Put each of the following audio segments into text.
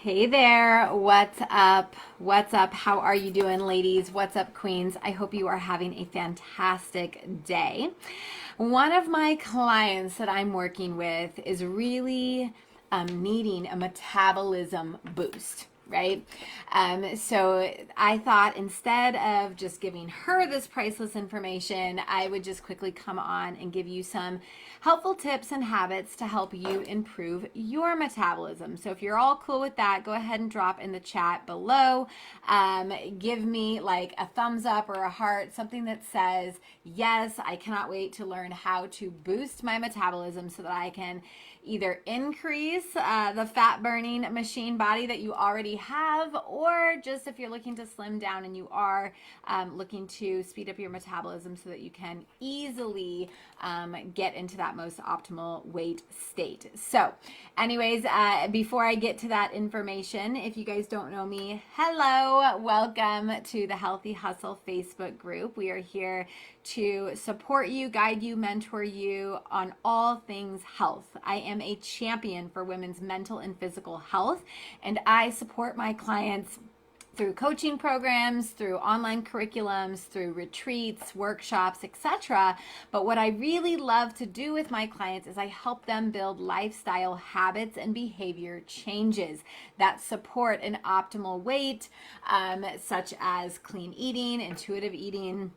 Hey there, what's up? What's up? How are you doing, ladies? What's up, queens? I hope you are having a fantastic day. One of my clients that I'm working with is really needing a metabolism boost. Right? So I thought instead of just giving her this priceless information, I would just quickly come on and give you some helpful tips and habits to help you improve your metabolism. So if you're all cool with that, go ahead and drop in the chat below. Give me like a thumbs up or a heart, something that says, yes, I cannot wait to learn how to boost my metabolism so that I can either increase the fat burning machine body that you already have, or just if you're looking to slim down and you are looking to speed up your metabolism so that you can easily get into that most optimal weight state. So anyways, before I get to that information, if you guys don't know me, hello, welcome to the Healthy Hustle Facebook group. We are here to support you, guide you, mentor you on all things health. I am a champion for women's mental and physical health, and I support my clients through coaching programs, through online curriculums, through retreats, workshops, etc. But what I really love to do with my clients is I help them build lifestyle habits and behavior changes that support an optimal weight, such as clean eating, intuitive eating,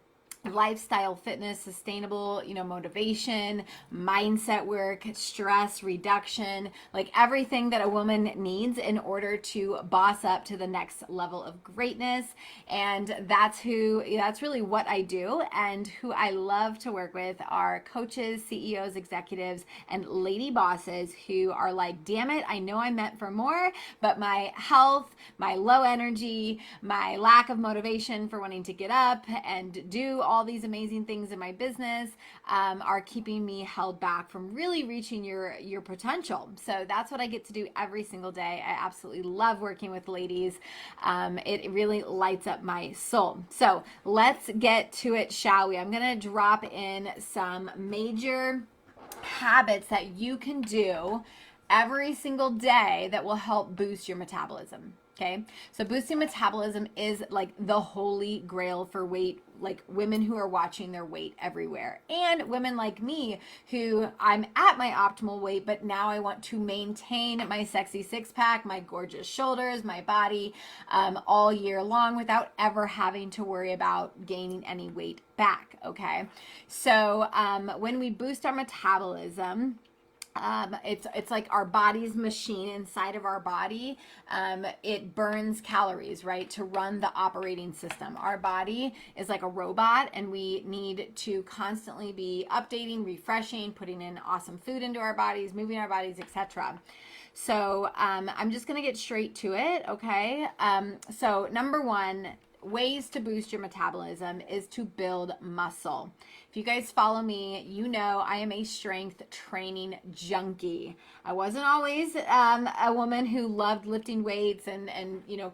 lifestyle, fitness, sustainable, motivation, mindset work, stress reduction, like everything that a woman needs in order to boss up to the next level of greatness. And that's really what I do. And who I love to work with are coaches, CEOs, executives, and lady bosses who are like, damn it, I know I'm meant for more, but my health, my low energy, my lack of motivation for wanting to get up and do all these amazing things in my business are keeping me held back from really reaching your potential. So that's what I get to do every single day. I absolutely love working with ladies. It really lights up my soul. So let's get to it, shall we? I'm going to drop in some major habits that you can do every single day that will help boost your metabolism. Okay, so boosting metabolism is like the holy grail for weight, like women who are watching their weight everywhere, and women like me who I'm at my optimal weight, but now I want to maintain my sexy six pack, my gorgeous shoulders, my body all year long without ever having to worry about gaining any weight back. Okay, so when we boost our metabolism, it's like our body's machine inside of our body. It burns calories, right, to run the operating system. Our body is like a robot, and we need to constantly be updating, refreshing, putting in awesome food into our bodies, moving our bodies, etc. So I'm just gonna get straight to it. Okay, so number one, ways to boost your metabolism is to build muscle. If you guys follow me, you know I am a strength training junkie. I wasn't always a woman who loved lifting weights and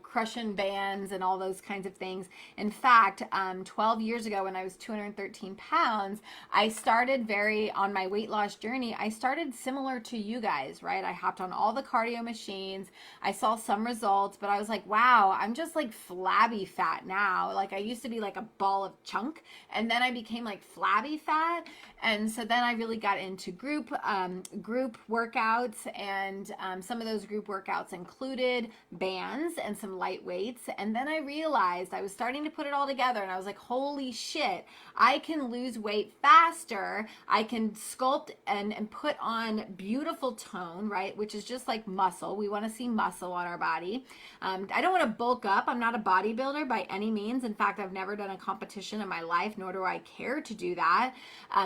crushing bands and all those kinds of things. In fact, 12 years ago when I was 213 pounds, I started on my weight loss journey. I started similar to you guys, right? I hopped on all the cardio machines. I saw some results, but I was like, wow, I'm just like flabby fat now. Like I used to be like a ball of chunk, and then I became like flabby fat. And so then I really got into group workouts, and some of those group workouts included bands and some light weights. And then I realized I was starting to put it all together, and I was like, holy shit, I can lose weight faster. I can sculpt and put on beautiful tone, right? Which is just like muscle. We want to see muscle on our body. I don't want to bulk up. I'm not a bodybuilder by any means. In fact, I've never done a competition in my life, nor do I care to do that,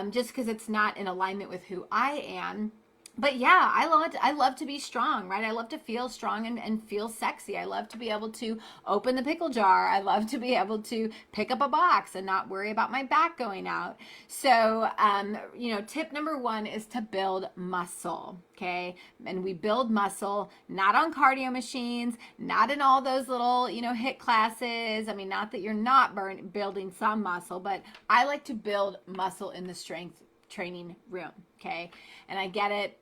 just because it's not in alignment with who I am. But yeah, I love to be strong, right? I love to feel strong and feel sexy. I love to be able to open the pickle jar. I love to be able to pick up a box and not worry about my back going out. So, tip number one is to build muscle. Okay. And we build muscle, not on cardio machines, not in all those little, HIIT classes. I mean, not that you're not building some muscle, but I like to build muscle in the strength training room. Okay. And I get it.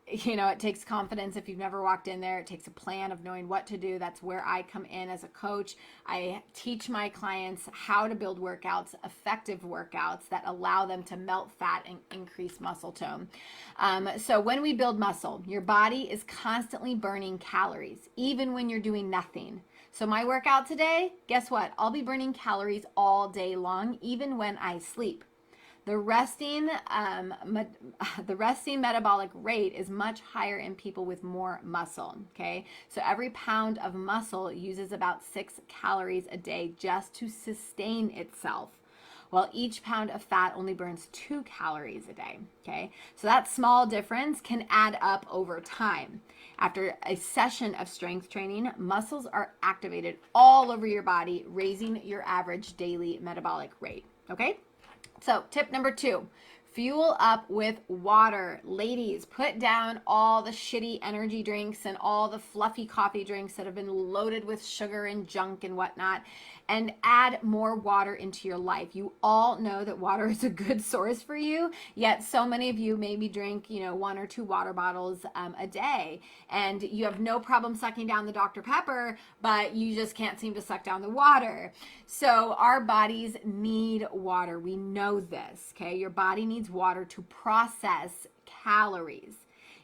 it takes confidence if you've never walked in there. It takes a plan of knowing what to do. That's where I come in as a coach. I teach my clients how to build workouts, effective workouts that allow them to melt fat and increase muscle tone. So when we build muscle, your body is constantly burning calories, even when you're doing nothing. So my workout today, guess what? I'll be burning calories all day long, even when I sleep. The resting metabolic rate is much higher in people with more muscle, okay? So every pound of muscle uses about 6 calories a day just to sustain itself, while each pound of fat only burns 2 calories a day, okay? So that small difference can add up over time. After a session of strength training, muscles are activated all over your body, raising your average daily metabolic rate, okay? So tip number 2, fuel up with water. Ladies, put down all the shitty energy drinks and all the fluffy coffee drinks that have been loaded with sugar and junk and whatnot, and add more water into your life. You all know that water is a good source for you, yet so many of you maybe drink, 1 or 2 water bottles a day, and you have no problem sucking down the Dr. Pepper, but you just can't seem to suck down the water. So our bodies need water. We know this, okay? Your body needs water to process calories.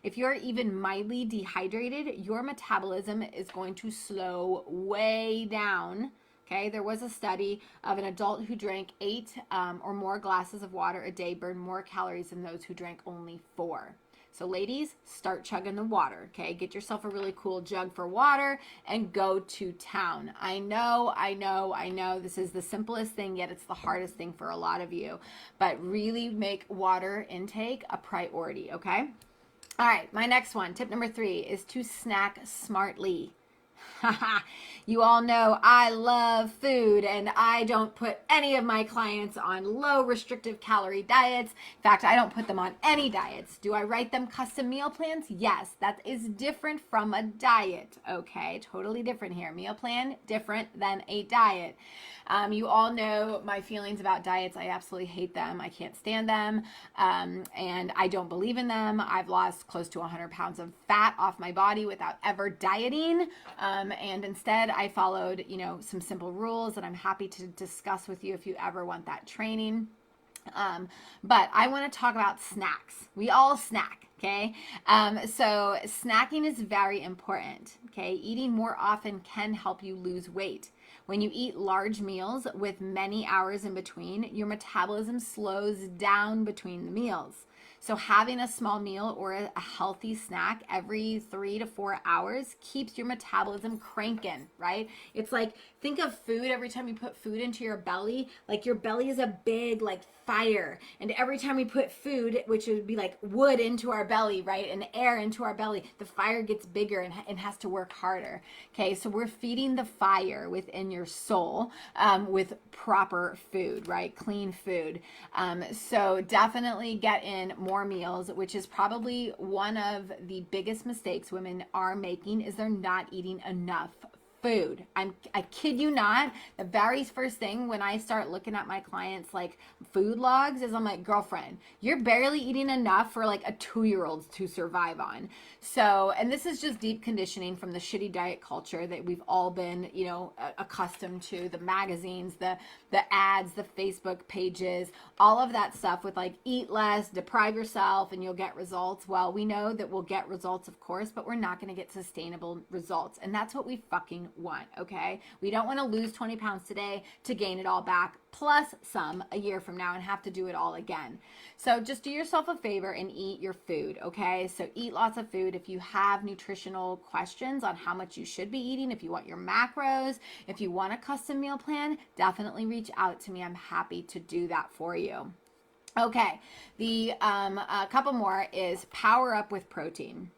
If you're even mildly dehydrated, your metabolism is going to slow way down. Okay, there was a study of an adult who drank 8 or more glasses of water a day burned more calories than those who drank only 4. So ladies, start chugging the water, okay? Get yourself a really cool jug for water and go to town. I know, this is the simplest thing, yet it's the hardest thing for a lot of you. But really make water intake a priority, okay? All right, my next one, tip number 3, is to snack smartly. You all know I love food, and I don't put any of my clients on low restrictive calorie diets. In fact, I don't put them on any diets. Do I write them custom meal plans? Yes, that is different from a diet. Okay, totally different here. Meal plan, different than a diet. You all know my feelings about diets. I absolutely hate them. I can't stand them, and I don't believe in them. I've lost close to 100 pounds of fat off my body without ever dieting. And instead I followed, some simple rules that I'm happy to discuss with you if you ever want that training. But I want to talk about snacks. We all snack, okay? So snacking is very important, okay? Eating more often can help you lose weight. When you eat large meals with many hours in between, your metabolism slows down between the meals. So having a small meal or a healthy snack every 3 to 4 hours keeps your metabolism cranking, right? It's like, think of food. Every time you put food into your belly, like your belly is a big fire. And every time we put food, which would be like wood, into our belly, right, and air into our belly, the fire gets bigger and has to work harder. Okay, so we're feeding the fire within your soul with proper food, right? Clean food. So definitely get in more meals, which is probably one of the biggest mistakes women are making, is they're not eating enough food. I kid you not, the very first thing when I start looking at my clients food logs is, I'm like, girlfriend, you're barely eating enough for a 2-year-old to survive on. So, and this is just deep conditioning from the shitty diet culture that we've all been, accustomed to, the magazines, the ads, the Facebook pages, all of that stuff with eat less, deprive yourself, and you'll get results. Well, we know that we'll get results, of course, but we're not going to get sustainable results. And that's what we fucking want, okay? We don't want to lose 20 pounds today to gain it all back, plus some a year from now, and have to do it all again. So just do yourself a favor and eat your food, okay? So eat lots of food. If you have nutritional questions on how much you should be eating, if you want your macros, if you want a custom meal plan, definitely reach out to me. I'm happy to do that for you. Okay, a couple more is power up with protein.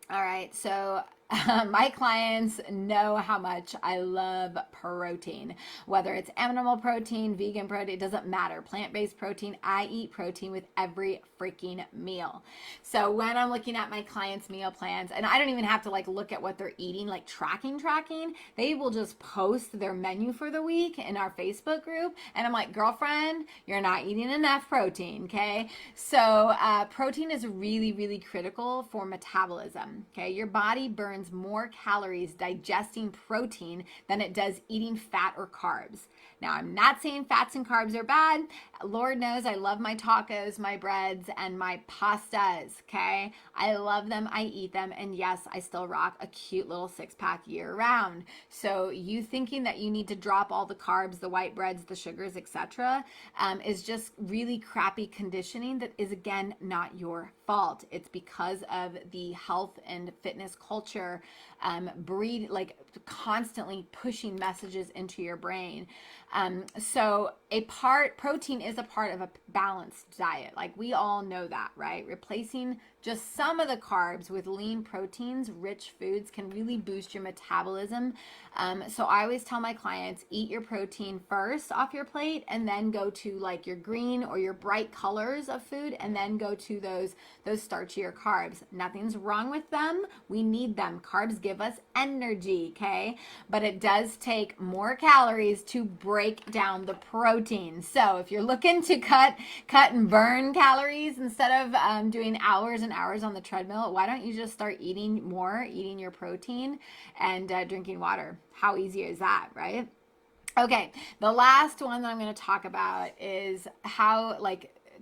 All right, so My clients know how much I love protein, whether it's animal protein, vegan protein, it doesn't matter. Plant-based protein, I eat protein with every freaking meal. So when I'm looking at my clients' meal plans, and I don't even have to like look at what they're eating, like tracking, they will just post their menu for the week in our Facebook group. And I'm like, girlfriend, you're not eating enough protein, okay? So protein is really, really critical for metabolism, okay? Your body burns more calories digesting protein than it does eating fat or carbs. Now, I'm not saying fats and carbs are bad. Lord knows I love my tacos, my breads, and my pastas, okay? I love them, I eat them, and yes, I still rock a cute little six-pack year-round. So you thinking that you need to drop all the carbs, the white breads, the sugars, etc., is just really crappy conditioning that is, again, not your fault. It's because of the health and fitness culture constantly pushing messages into your brain. So protein is a part of a balanced diet. Like we all know that, right? Replacing just some of the carbs with lean proteins, rich foods can really boost your metabolism. So I always tell my clients, eat your protein first off your plate and then go to like your green or your bright colors of food and then go to those starchier carbs. Nothing's wrong with them. We need them. Carbs give us energy, okay? But it does take more calories to break down the protein. So if you're looking to cut and burn calories instead of doing hours and hours on the treadmill, why don't you just start eating your protein and drinking water? How easy is that, right? Okay, the last one that I'm going to talk about is how,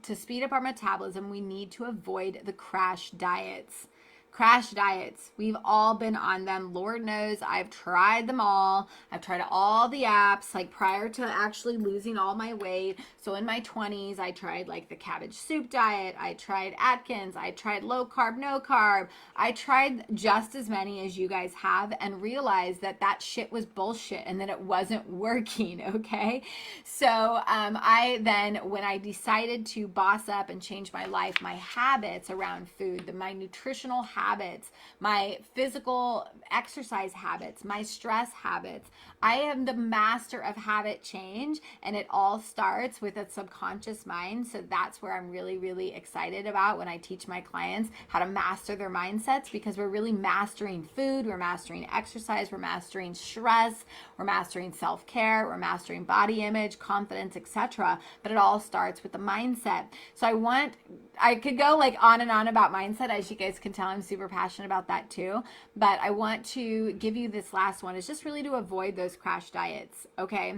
to speed up our metabolism, we need to avoid the crash diets. Crash diets. We've all been on them. Lord knows I've tried them all. I've tried all the apps, like prior to actually losing all my weight. So in my 20s, I tried like the cabbage soup diet. I tried Atkins. I tried low carb, no carb. I tried just as many as you guys have and realized that shit was bullshit and that it wasn't working, okay? So when I decided to boss up and change my life, my habits around food, my nutritional habits, my physical exercise habits, my stress habits. I am the master of habit change, and it all starts with a subconscious mind. So that's where I'm really, really excited about when I teach my clients how to master their mindsets, because we're really mastering food, we're mastering exercise, we're mastering stress, we're mastering self-care, we're mastering body image, confidence, etc. But it all starts with the mindset. So I could go like on and on about mindset. As you guys can tell, I'm super passionate about that too. But I want to give you this last one. It's just really to avoid those crash diets, okay?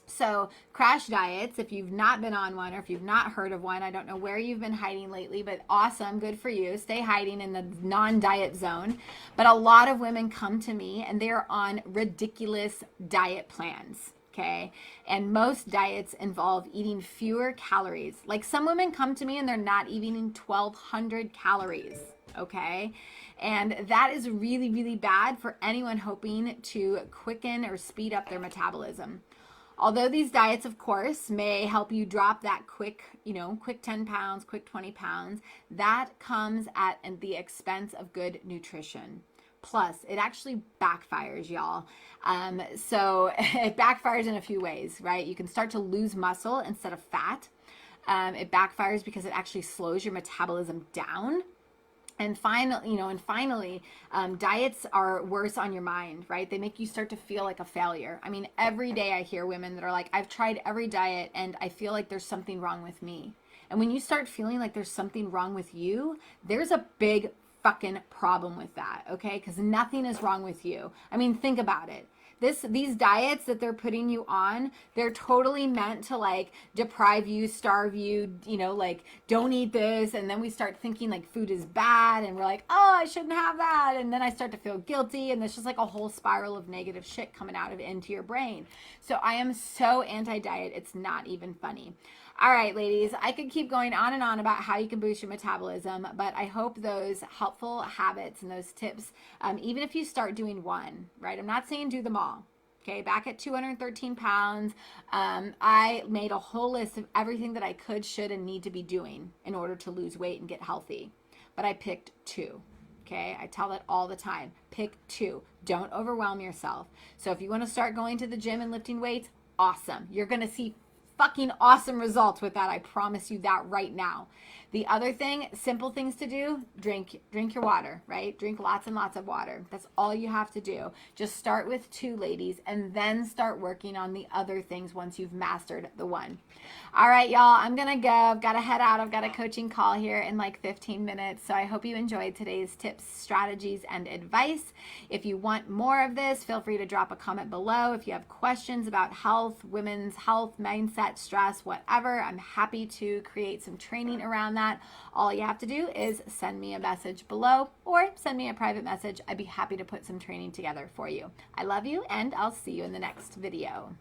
So crash diets, if you've not been on one or if you've not heard of one, I don't know where you've been hiding lately, but awesome, good for you. Stay hiding in the non-diet zone. But a lot of women come to me and they're on ridiculous diet plans. Okay. And most diets involve eating fewer calories. Like some women come to me and they're not eating 1,200 calories. Okay. And that is really, really bad for anyone hoping to quicken or speed up their metabolism. Although these diets, of course, may help you drop that quick 10 pounds, quick 20 pounds, that comes at the expense of good nutrition. Plus, it actually backfires, y'all. So it backfires in a few ways, right? You can start to lose muscle instead of fat. It backfires because it actually slows your metabolism down. And finally, diets are worse on your mind, right? They make you start to feel like a failure. I mean, every day I hear women that are like, I've tried every diet and I feel like there's something wrong with me. And when you start feeling like there's something wrong with you, there's a big fucking problem with that, okay? Because nothing is wrong with you. I mean, think about it. These diets that they're putting you on, they're totally meant to like deprive you, starve you, don't eat this. And then we start thinking like food is bad and we're like, oh, I shouldn't have that. And then I start to feel guilty. And there's just like a whole spiral of negative shit coming out of into your brain. So I am so anti-diet. It's not even funny. All right, ladies, I could keep going on and on about how you can boost your metabolism, but I hope those helpful habits and those tips, even if you start doing one, right? I'm not saying do them all. Okay, back at 213 pounds, I made a whole list of everything that I could, should, and need to be doing in order to lose weight and get healthy. But I picked two. Okay, I tell that all the time. Pick 2. Don't overwhelm yourself. So if you want to start going to the gym and lifting weights, awesome. You're going to see fucking awesome results with that. I promise you that right now. The other thing, simple things to do, drink your water, right? Drink lots and lots of water. That's all you have to do. Just start with 2, ladies, and then start working on the other things once you've mastered the 1. All right, y'all, I'm going to go. I've got to head out. I've got a coaching call here in like 15 minutes. So I hope you enjoyed today's tips, strategies, and advice. If you want more of this, feel free to drop a comment below. If you have questions about health, women's health, mindset, stress, whatever, I'm happy to create some training around that. All you have to do is send me a message below or send me a private message. I'd be happy to put some training together for you. I love you, and I'll see you in the next video.